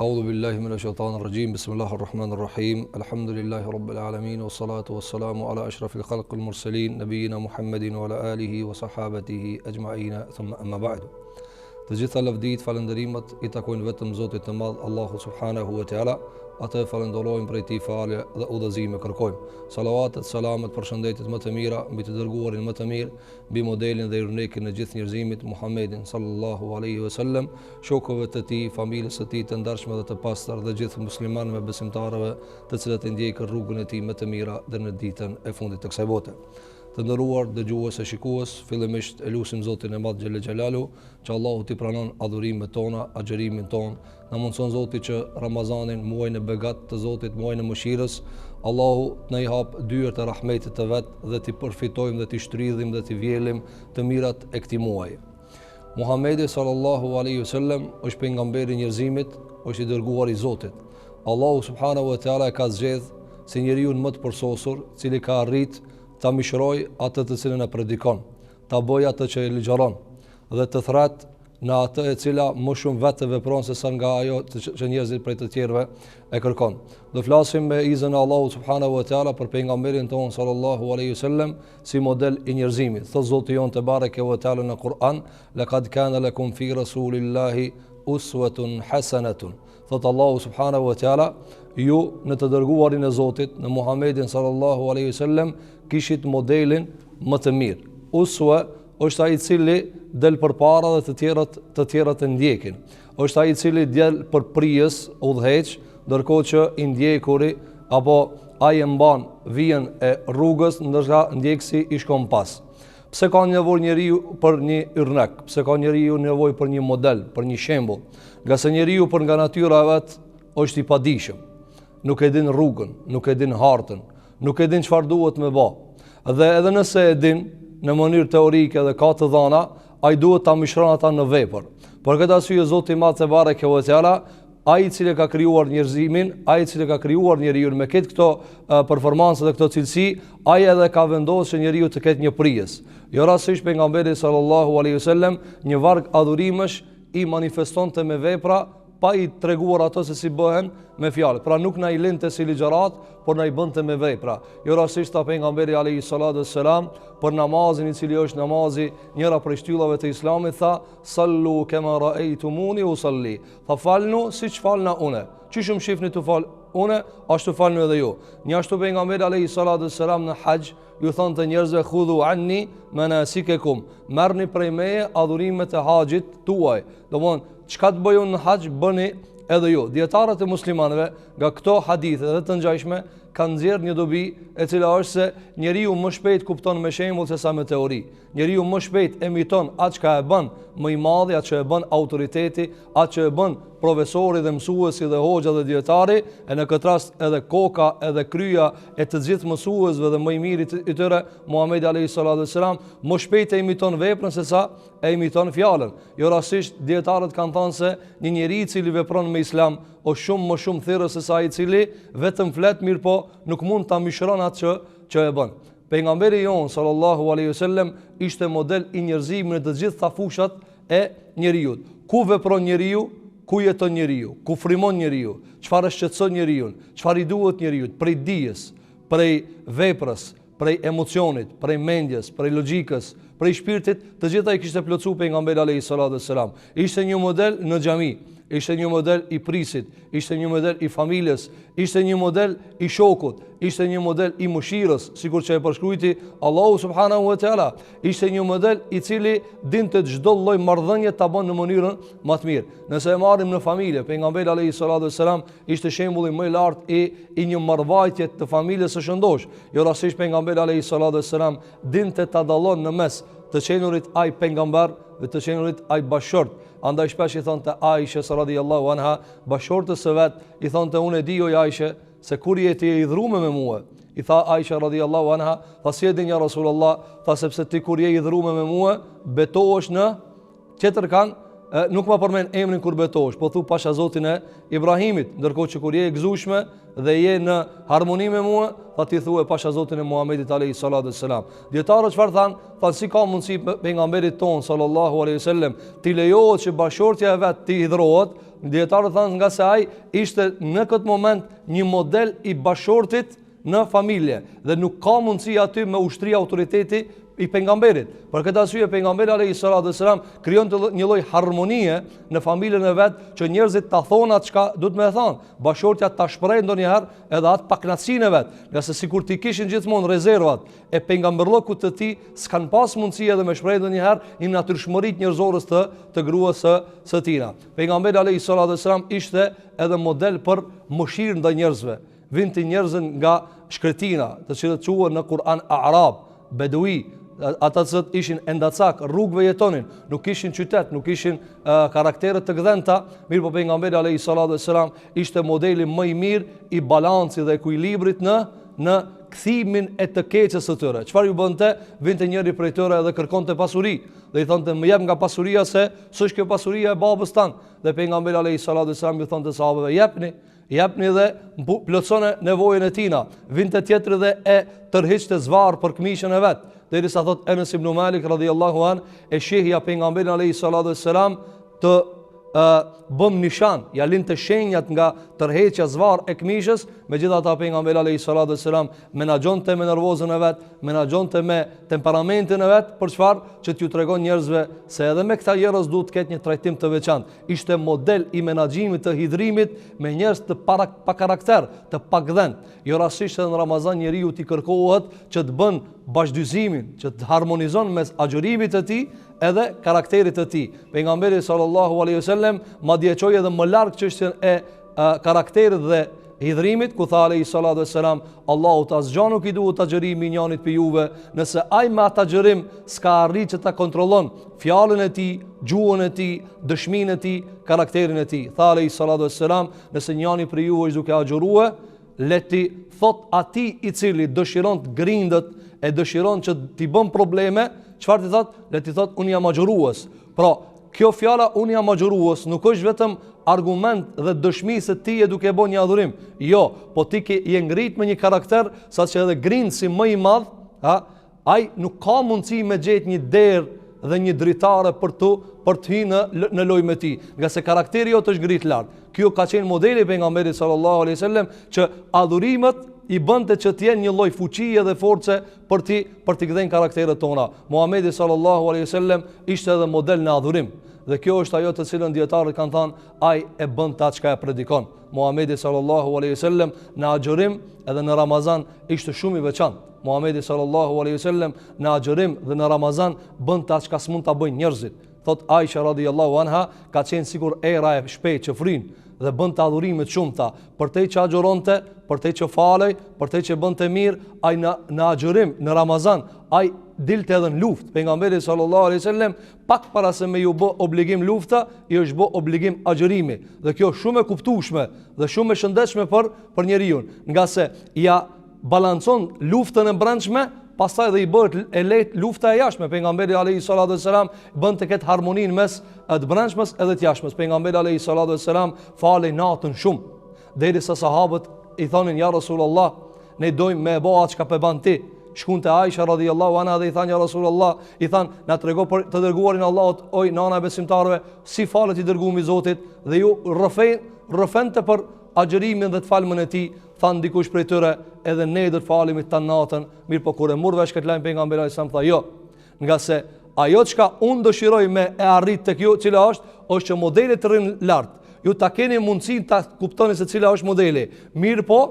أعوذ بالله من الشيطان الرجيم بسم الله الرحمن الرحيم الحمد لله رب العالمين والصلاة والسلام على أشرف الخلق المرسلين نبينا محمد وعلى آله وصحابته أجمعين ثم أما بعد. Të gjitha lavdit, falënderimet I takojnë vetëm Zotit të Madh Allahu subhanahu wa taala. Atë falenderojmë për Tij falje dhe udhëzime kërkojmë. Salavatet, selamet, përshëndetjet më të mira mbi të dërguarin më të mirë, mbi modelin dhe irnekin e gjithë njerëzimit Muhammedin sallallahu alaihi wasallam, shokëve të tij, familjes së tij të ndershme dhe të pastër dhe gjithë muslimanëve besimtarëve, të cilët e ndjekën rrugën e tij më të mirë deri në ditën e fundit të kësaj bote. Të nderuar dëgjues e shikues, fillimisht e lutim Zotin e Madh Xhelel Xhelalu, që Allahu t'i pranon adhurimet tona, agjërimin ton. Na mundson Zoti që Ramazanin, muajin e begat të Zotit, muajin e mëshirës, Allahu na I hap dyert e rahmetit të vet dhe t'i përfitojmë dhe t'i shtrydhim dhe t'i vjellim të mirat e këtij muaji. Muhamedi sallallahu alaihi wasallam është pejgamberi I njerëzimit, është I dërguar I Zotit. Allahu subhanahu wa taala ka zgjedh si njeriu më të përsosur, I cili ka arrit ta mishroj atë të cilën e predikon, ta bëj atë që e ligjëron dhe të thret në atë e cila më shumë vetë vepron se sa nga ajo që njerëzit prej të tjerëve e kërkon. Do flasim me izën e Allahut subhanahu wa taala për pejgamberin ton sallallahu alaihi wasallam si model I njerëzimit. Thot Zoti jon te bareke ve teala në Kur'an, laqad kana lakum fi rasulillahi uswatun hasanatun. Thot Allahu subhanahu wa taala, ju në të dërguarin e Zotit, në Muhammedin sallallahu alaihi wasallam, kishit modelin më të mirë. Uswa është ai I cili del përpara dhe të tjerët e ndjekin. Është ai I cili del përprijës, udhëheq, ndërkohë që I ndjekuri apo ai e mban vijën e rrugës, ndërsa ndjekësi I shkon pas. Pse ka nevojë njeriu për një yrnek? Pse ka njeriu nevojë për një model, për një shembull? Nga se njeriu për nga natyra e vet është I padijshëm. Nuk e din rrugën, nuk e din hartën, nuk e din çfarë duhet me bë. Dhe edhe nëse e din në mënyrë teorike dhe ka të dhëna, ai duhet ta mishron ata në vepër. Për këtë arsye Zoti I Madh te bareke ve teala, ai I cili ka krijuar njerëzimin, ai I cili ka krijuar njeriu me këtë këto performancë dhe këto cilësi, ai edhe ka vendosur që njeriu të ketë një prijes. Jo rastësisht pejgamberi sallallahu alaihi wasallam një varg adhurimesh I manifestonte me vepra, pa I treguar ato se si bëhen me fjalë. Pra nuk na I linte si ligjërat, por na I bënte me vepra. Jo rastësisht ta pejgamberi alayhi salatu wassalam për namazin I cili është namazi njëra prej shtyllave të Islamit, tha sallu kama raaitumuni usalli. Tha falnu siç falna unë. Çish më shihni të fal unë, ashtu falnu edhe ju. Njashtu pejgamberi alayhi salatu wassalam në hax ju thonë të njerëzve khudhu anni manasikakum, merrni prej meje adhurimet e haxhit tuaj. Domthon çka të bëjun në hax bëni edhe ju. Dietarët e muslimanëve nga këto hadithe dhe të ngjashme kanë nxjerrë një dobi e cila është se njeriu më shpejt kupton me shembull se sa me teori. Njeriu më shpejt emiton atë çka e bën më I madhi, atë që e bën autoriteti, atë që e bën profesori dhe mësuesi dhe hoxha dhe dietari, e në këtë rast edhe koka edhe kryja e të gjithë mësuesve dhe më I miri I tyre Muhamedi alayhi salatu wasalam më shpejt e emiton veprën se sa e emiton fjalën. Jo rastësisht dietarët kanë thënë se një njeri I cili vepron me Islam është shumë më shumë thirrës se sa I cili vetëm flet mirë po nuk mund ta mishron atë që e bën. Pejgamberi jon sallallahu alaihi wasallam ishte model I njerëzimit në të gjitha fushat e njeriu. Ku vepron njeriu, ku jeton njeriu, ku frymon njeriu, çfarë shqetëson njeriu, çfarë I duhet njeriu, prej dijes, prej veprës, prej emocionit, prej mendjes, prej logjikës, prej shpirtit, të gjitha I kishte plotësuar pejgamberi alayhi salatu wassalam. Ishte një model në xhami, ishte një model I prisit, ishte një model I familjes, ishte një model I shokut, ishte një model I mëshirës, sikur që e përshkruajti Allahu subhanahu wa taala. Ishte një model I cili dinte çdo lloj marrëdhënie ta bën në mënyrën më të mirë. Nëse e marrim në familje, pejgamberi alayhi salatu wassalam ishte shembulli më I lartë I një marrëvajtje të familjes së shëndosh. Jo rastësisht pejgamberi alayhi salatu wassalam dinte ta dallon në mes të qenurit ai pejgamber dhe të qenurit ai bashort. Andaj shpesh I thonte Aisha radhiyallahu anha, bashortës së vet, I thonte unë e di o Aisha se kur je ti I dhruar me mua. I tha Aisha radhiyallahu anha, tha si e din ja Rasulullah, tha sepse ti kur je I dhruar me mua, betohesh në tjetër kan nuk ma përmen emrin kur betohesh, po thu pasha Zotin e Ibrahimit, ndërkohë që kur je e gëzueshme dhe je në harmoni me mua, tha ti thuaj pasha Zotin e Muhamedit alayhi salatu wassalam. Dietarët çfarë thanë si ka mundësi pejgamberit ton sallallahu alaihi wasallam ti lejohet që bashortja e vet ti hidhrohet? Dietarët thanë nga se ai ishte në këtë moment një model i bashortit në familje dhe nuk ka mundësi aty me ushtri autoriteti i pejgamberit. Për këtë arsye pejgamberi alayhi salatu wasalam krijon një lloj harmonie në familjen e vet që njerëzit ta thonë atë çka duhet më thonë. Bashortja ta shpreh ndonjëherë edhe atë pakënaqësinë e vet, nga se sikur ti kishin gjithmonë rezervat e pejgamberllokut të tij, s'kan pas mundësi edhe me shpreh ndonjëherë një natyrshmëritë njerëzores të gruas së tina. Pejgamberi alayhi salatu wasalam ishte edhe model për mëshirë ndaj njerëzve. Vinti njerëzën nga shkretina, të cilët quhen në Kur'an Arab, Bedui, ata që ishin endacak, rrugëve jetonin, nuk kishin qytet, nuk kishin karaktere të gdhenta, mirë po pejgamberi alayhi salatu wassalam ishte modeli më i mirë i balancit dhe ekuilibrit në kthimin e të keqes së tyre. Çfarë ju bënte? Vinte njëri prej tyre dhe kërkonte pasuri, dhe i thonte më jep nga pasuria se s'është kjo pasuria e babës tan. Dhe pejgamberi alayhi salatu wassalam i thonte sahabëve jepni dhe plotsone nevojën e tina. Vinte tjetri dhe e tërhiqte zvarr për këmishën e vet. Derisa thot Enes ibn Malik radhiyallahu an e shehja pejgamberin alayhi salatu wassalam të bëm nishan, ja linte shenjat nga tërheqja zvarr e këmishës, megjithatë pejgamberi alayhi salatu wassalam menaxhonte me nervozën e vet, menaxhonte me temperamentin e vet, për çfarë? Që t'ju tregon njerëzve se edhe me këta njerëz duhet të ketë një trajtim të veçantë. Ishte model i menaxhimit të hidhrimit me njerëz të pa karakter, të pagdhënt. Jo rastisht në Ramazan njeriu t'i kërkohet që të bën bashkëdyzimin, që të harmonizon mes agjërimit të tij edhe karakterit të tij. Pejgamberi sallallahu alaihi wasallam madje çoi edhe më larg çështjen e karakterit dhe hidhrimit, ku tha alayhi salatu wassalam, Allahu ta zgjon nuk i duhet agjërimi i njënit për juve, nëse ai me atë agjërim s'ka arrit që ta kontrollon fjalën e tij, gjuhën e tij, dëshminë e tij, karakterin e tij. Tha alayhi salatu wassalam, nëse njëri për ju është duke agjëruar, leti thot atij i cili dëshiron të grindet e dëshiron që t'i bën probleme, çfarë ti thot? Leti thot unë jam agjërues. Pra, kjo fjala unë jam agjërues nuk është vetëm argument dhe dëshmi se ti e duke bën një adhurim. Jo, po ti je ngrit me një karakter saqë edhe grindsi më i madh, ai nuk ka mundësi me gjetë një derë dhe një dritare për të hyrë në lojë me ti, nga se karakteri jot është ngrit lart. Kjo ka qenë modeli pejgamberit sallallahu alaihi wasallam që adhurimet i bënte që të jenë një lloj fuqie dhe force për t'i gdhenë karakteret tona. Muhamedi sallallahu alaihi wasallam ishte edhe model në adhurim. Dhe kjo është ajo të cilën dietarët kanë thënë, ai e bën ta çka e predikon. Muhamedi sallallahu alaihi wasallam në agjërim edhe në Ramazan ishte shumë i veçantë. Muhamedi sallallahu alaihi wasallam në agjërim dhe në Ramazan bën ta çka s'mund ta bëjnë njerëzit. Thot Aisha radhiyallahu anha, ka qenë sikur era e shpejtë që fryn dhe bën të adhurime të shumta, për te që agjeronte, për te që falej, për te që bën të mirë, ai në agjërim, në Ramazan, ai dilte edhe në luftë. Pejgamberi sallallahu alaihi wasallam pak para se me ju bë obligim lufta, i është bë obligim agjërimi. Dhe kjo shumë e kuptueshme dhe shumë e shëndetshme për njeriu, nga se ja balancon luftën e brendshme, pastaj dhe i bëhet e lehtë lufta e jashtme. Pejgamberi alayhi salatu wasalam bën të ketë harmoninë mes të brendshmës edhe të jashtmes. Pejgamberi alayhi salatu wasalam falej natën shumë, derisa sahabët i thonin ja Rasulullah, ne dojmë me bë atë çka pe ban ti. Shkunte Aisha radhiyallahu anha dhe i thanë ja Rasulullah, i thanë na trego për të dërguarin e Allahut, oj nana e besimtarëve, si falet i dërguami i Zotit, dhe ju rrëfente për agjërimin dhe të falmën e tij. Thanë dikush prej tyre, edhe ne do të falemi të natën, mirë po kur e morr vesh këtë lajm pejgamberi alayhis salam tha jo, nga se ajo çka unë dëshiroj me e arrit tek ju, cila është që modeli të rrin lart. Ju ta keni mundësinë ta kuptoni se cila është modeli. Mirë po,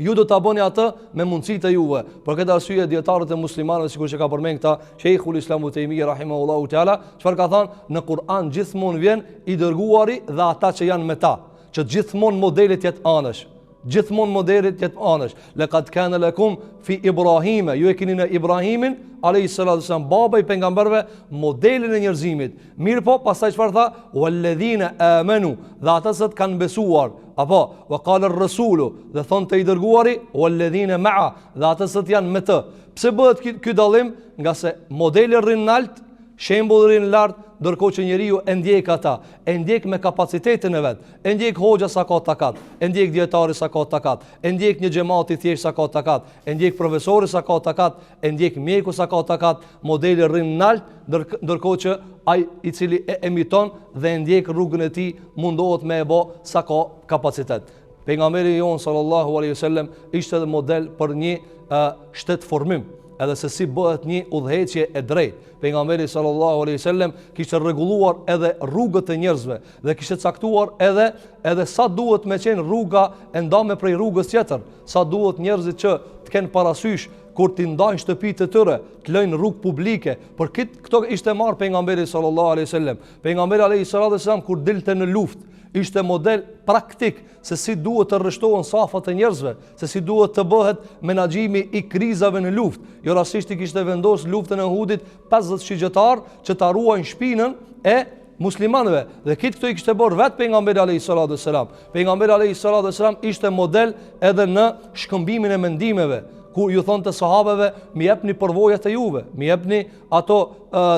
ju do ta bëni atë me mundësitë e juve. Për këtë arsye dietarët e muslimanëve, sikur që ka përmend këta Sheikhul Islam Utaimi rahimahullahu teala, çfarë ka thënë, në Kur'an gjithmonë vjen i dërguari dhe ata që janë me ta, që gjithmonë modelit jetë anësh. Gjithmonë modelit jetë anësh. Laqad kana lakum fi Ibrahima, ju e keni në Ibrahimin alayhi salatu wasalam, baba i pejgamberëve, modelin e njerëzimit. Mirë po, pastaj çfarë tha? Walladhina amanu, dhe ata që kanë besuar. Apo, wa qala ar-rasulu, dhe thonë të i dërguari, walladhina ma'a, dhe ata që janë me të. Pse bëhet ky dallim? Nga se modeli rrin lart, shembulli rrin lart, ndërkohë që njeriu e ndjek ata, e ndjek me kapacitetin e vet, e ndjek hoxha sa ka takat, e ndjek dietari sa ka takat, e ndjek një xhamat i thjesht sa ka takat, e ndjek profesori sa ka takat, e ndjek mjeku sa ka takat, modeli rrin nalt, ndërkohë që ai i cili e emiton dhe e ndjek rrugën e tij mundohet me e bë sa ka kapacitet. Pejgamberi jon sallallahu alaihi wasallam ishte edhe model për një shtet formim, edhe se si bëhet një udhëheqje e drejtë. Pejgamberi sallallahu alaihi wasallam kishte rregulluar edhe rrugët e njerëzve dhe kishte caktuar edhe sa duhet me qenë rruga e ndame prej rrugës tjetër, sa duhet njerëzit që të kenë parasysh kur t'i ndajnë shtëpitë të tyre, të lëjnë rrugë publike. Por këto ishte marrë pejgamberi sallallahu alaihi wasallam. Pejgamberi alaihi salatu wasallam kur dilte në luftë, ishte model praktik se si duhet të rreshtohen safat e njerëzve, se si duhet të bëhet menaxhimi i krizave në luftë. Jo rastisht i kishte vendosur luftën e Uhudit 50 shigjetar që ta ruajnë shpinën e muslimanëve. Dhe këto i kishte bërë vetë pejgamberi alayhis salatu wassalam. Pejgamberi alayhis salatu wassalam ishte model edhe në shkëmbimin e mendimeve, ku ju thonë të sahabeve, mi jepni përvojat e juve, mi jepni ato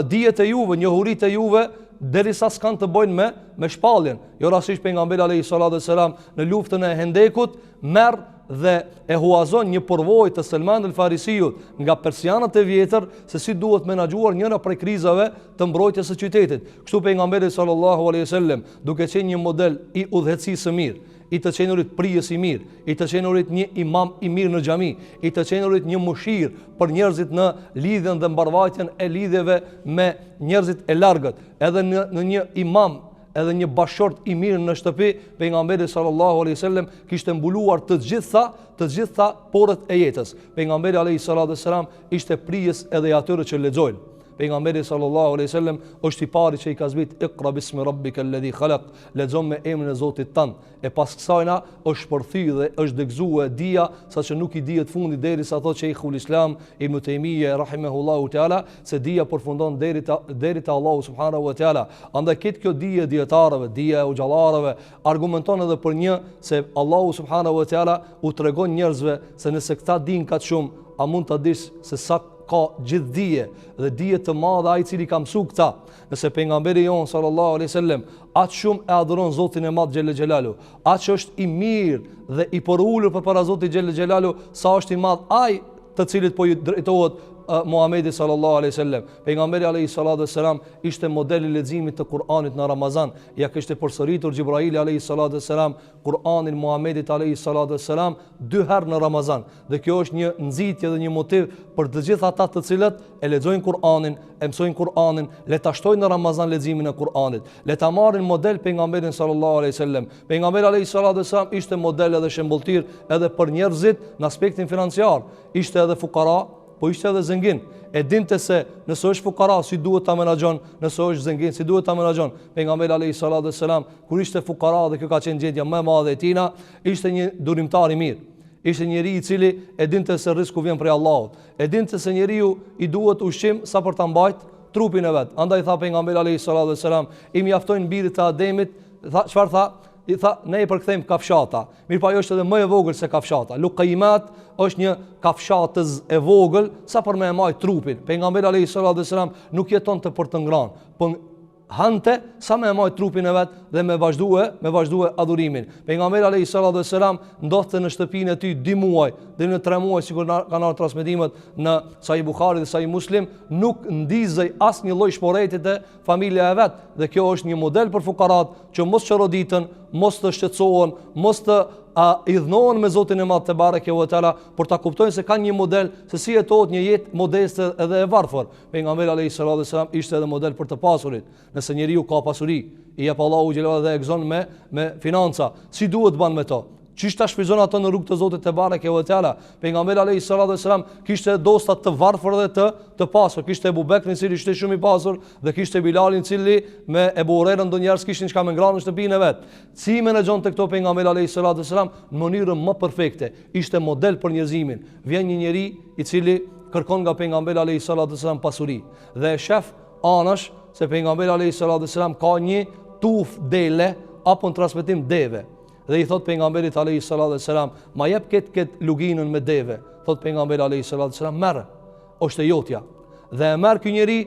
dijet e juve, njohurit e juve, derisa s'kan të bojnë me shpalljen. Jo rastisht pejgamberi alayhis salatu wassalam në luftën e Hendekut merr dhe e huazon një përvojë të Salman el-Farisiut nga persianët e vjetër se si duhet menaxhuar njëra prej krizave të mbrojtjes së qytetit. Kështu pejgamberi sallallahu alaihi wasallam, duke qenë një model i udhëheqësisë së mirë, i të qenurit prijes i mirë, i të qenurit një imam i mirë në xhami, i të qenurit një mushir për njerëzit në lidhjen dhe mbarvajtjen e lidhjeve me njerëzit e largët, edhe në një imam, edhe një bashkëshort i mirë në shtëpi. Pejgamberi sallallahu alaihi wasallam kishte mbuluar të gjitha porët e jetës. Pejgamberi alaihi salatu wasalam ishte prijes edhe atyre që lexojnë. Pejgamberi sallallahu alaihi wasallam është i pari që i ka zbrit Iqra bismi rabbika alladhi khalaq, lexo me emrin e Zotit tan. E pas kësajna është shpërthy dhe është degëzuar dia, saqë nuk i dihet fundi derisa thotë Sheikhul Islam Ibn Taymiyah rahimahullahu taala se dia përfundon deri te Allahu subhanahu wa taala. Andaj kjo dije dietarëve, dija e xhallarëve argumenton edhe për një se Allahu subhanahu wa taala u tregon njerëzve se nëse këta dinë kaq shumë, a mund ta dish se sa ka gjithë dije dhe dije të madhe ai i cili ka mësuar këta. Nëse pejgamberi jon sallallahu alaihi wasallam aq shumë e adhuron Zotin e Madh xhel xhelalu, aq është i mirë dhe i porulur përpara Zotit xhel xhelalu, sa është i madh ai të cilit po i drejtohet Muhamedi sallallahu alaihi wasallam. Pejgamberi alaihi salatu wasalam ishte modeli i leximit të Kur'anit në Ramazan. Ja kishte përsëritur Xhibraili alaihi salatu wasalam Kur'anin Muhamedit alaihi salatu wasalam 2 herë në Ramazan. Dhe kjo është një nxitje dhe një motiv për të gjithë ata të cilët e lexojnë Kur'anin, e mësojnë Kur'anin, le ta shtojnë në Ramazan leximin e Kur'anit. Le ta marrin model pejgamberin sallallahu alaihi wasallam. Pejgamberi alaihi salatu wasalam ishte model edhe shembulltir edhe për njerëzit në aspektin financiar. Ishte edhe fukara, po ishte edhe zengin. E dinte se nëse është fukara si duhet ta menaxhon, nëse është zengin si duhet ta menaxhon. Pejgamberi alayhi salatu wasalam kur ishte fukara dhe kjo ka qenë gjendja më e madhe e tina, ishte një durimtar i mirë. Ishte njeri i cili e dinte se rreziku vjen prej Allahut. E dinte se njeriu i duhet ushqim sa për ta mbajt trupin e vet. Andaj tha pejgamberi alayhi salatu wasalam, i mjaftojnë birit të Ademit, çfarë tha? I tha, ne i përkthejmë kafshata. Mirë pa jo është edhe më e vogël se kafshata. Luqaimat është një kafshatës e vogël sa për me e majt trupin. Pejgamberi alayhi salatu wasalam nuk jetonte për të ngrënë, por hante sa me e majt trupin e vet dhe me vazhdue adhurimin. Pejgamberi alayhi salatu wasalam ndodhte në shtëpinë e tij 2 muaj, deri në 3 muaj sikur kanë ardhur transmetimet në Sahih Buhari dhe Sahih Muslim, nuk ndizej asnjë lloj shporeti te familja e vet. Dhe kjo është një model për fukarat që mos çorroditën, mos të shqetësohen, mos të idhnohen me Zotin e Madh te bareke ve teala, por ta kuptojnë se kanë një model se si jetohet një jetë modeste edhe e varfër. Pejgamberi alayhi salatu wasalam ishte edhe model për të pasurit. Nëse njeriu ka pasuri, i jep Allahu xhelal dhe e gëzon me financa, si duhet të bën me to? Çish ta shfryzon ato në rrugën e Zotit te bareke ve teala. Pejgamberi alayhi salatu wasalam kishte dosta të varfër dhe të pasur. Kishte Abu Bekrin i cili ishte shumë i pasur dhe kishte Bilalin i cili me Ebu Hurajrën ndonjëherë kishin çka me ngranë në shtëpinë e vet. Si menaxhonte këto pejgamberi alayhi salatu wasalam në mënyrën më perfekte. Ishte model për njerëzimin. Vjen një njeri i cili kërkon nga pejgamberi alayhi salatu wasalam pasuri dhe e shef anash se pejgamberi alayhi salatu wasalam ka një tuf dele apo në transmetim deve. Dhe i thot pejgamberit alayhi salatu wasalam, ma jep këtë luginën me deve. Thot pejgamberi alayhi salatu wasalam, merr, është e jotja. Dhe e merr ky njeri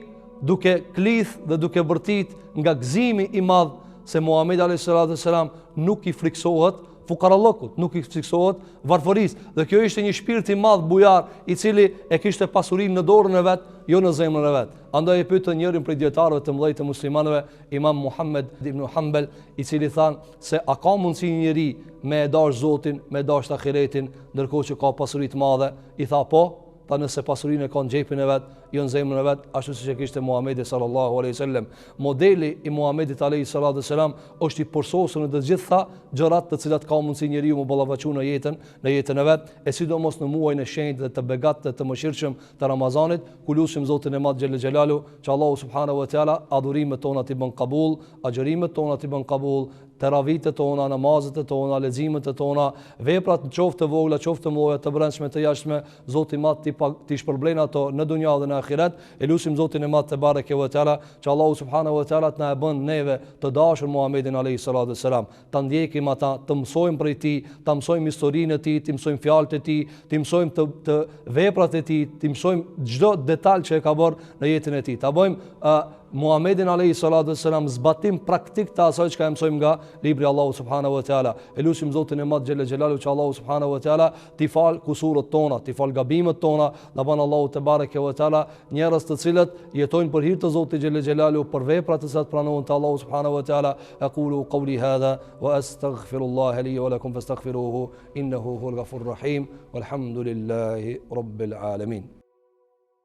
duke klith dhe duke vërtit nga gëzimi i madh se Muhamedi alayhis salam nuk i friksohet fukarallokut, nuk i friksohet varfërisë. Dhe kjo ishte një shpirt i madh bujar i cili e kishte pasurinë në dorën e vet, jo në zemrën e vet. Andaj e pyetën njërin prej dietarëve të mëdhtë të muslimanëve, Imam Muhammed ibn Hanbal, i cili thanë se a ka mundësi një njeri me e dash Zotin, me e dash ahiretin, ndërkohë që ka pasuri të mëdha? I tha po. Ta nëse pasurinë e ka në xhepin e vet, jo në zemrën e vet, ashtu siç e kishte Muhamedi sallallahu alaihi wasallam. Modeli i Muhamedit alaihi salatu wasalam është i përsosur në të gjitha gjërat të cilat ka mundësi njeriu më ballavaçu në jetën e vet, e sidomos në muajin e shenjtë dhe të begat të mëshirshëm të Ramazanit, ku lutim Zotin e Madh xhel xhelalu, që Allahu subhanahu wa taala adhurimet tona t'i bën qabul, agjërimet tona t'i bën qabul, teravitet tona, namazet e tona, leximet e tona, veprat qoftë të vogla, qoftë të mëdha, të brendshme, të jashtme, Zoti i Madh ti shpërblen ato në dunja dhe në ahiret. E lutim Zotin e Madh te bareke ve teala, që Allahu subhanahu wa taala të na e bën neve të dashur Muhamedit alayhi salatu wasalam, ta ndjekim ata, të mësojmë prej tij, ta mësojmë historinë e tij, të mësojmë fjalët e tij, të mësojmë të veprat e tij, të mësojmë çdo detaj që e ka bërë në jetën e tij. Ta bëjmë Muhammedin alayhi salatu wasalam zbatim praktik të asaj që mësojmë nga libri Allahu subhanahu wa taala. E lutim Zotin e Madh xhel xhelalu që Allahu subhanahu wa taala t'i fal kusurët tona, t'i fal gabimet tona, na ban Allahu te bareke ve taala njerëz të cilët jetojnë për hir të Zotit xhel xhelalu, për veprat të cilat pranohen te Allahu subhanahu wa taala. Aqulu qawli hadha wa astaghfirullaha li wa lakum fastaghfiruhu innahu huwal ghafurur rahim walhamdulillahi rabbil alamin.